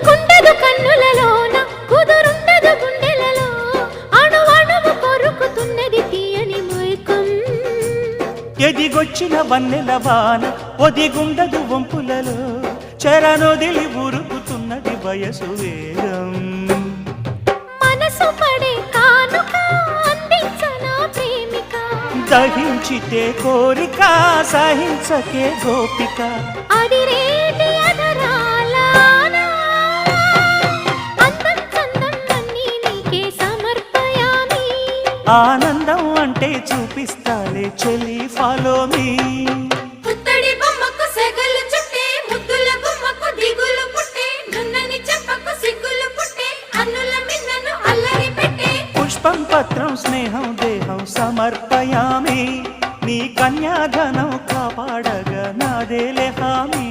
కునుకుంటదు కన్నులలోన కుదురుండదు గుండెలలో అణువణువు కొరుకుతున్నది తీయని మైకం ఎదిగొచ్చిన వన్నెల వాన ఒదిగుండదు వంపులలో చెరనొదిలి ఉరుకుతున్నది వయసు వేగం మనసు పడే కానుక అందించనా ప్రేమిక దహించితే కోరిక సహించకే గోపిక అదిరేటి అధరాల అందం చందం అన్నీ నీకే సమర్పయామి ఆనందం అంటే చూపిస్తాలే చెలి ఫాలో మీ పుత్తడి బొమ్మకు సెగలు చుట్టే ముద్దుల గుమ్మకు దిగులు పుట్టే నున్నని చెప్పకు సిగ్గులు పుట్టే అన్నుల మిన్నను అల్లరి పెట్టే పుష్పం పత్రం స్నేహం దేహం సమర్పయామి నీ కన్యాధనం కాపాడగా నాదేలే హామీ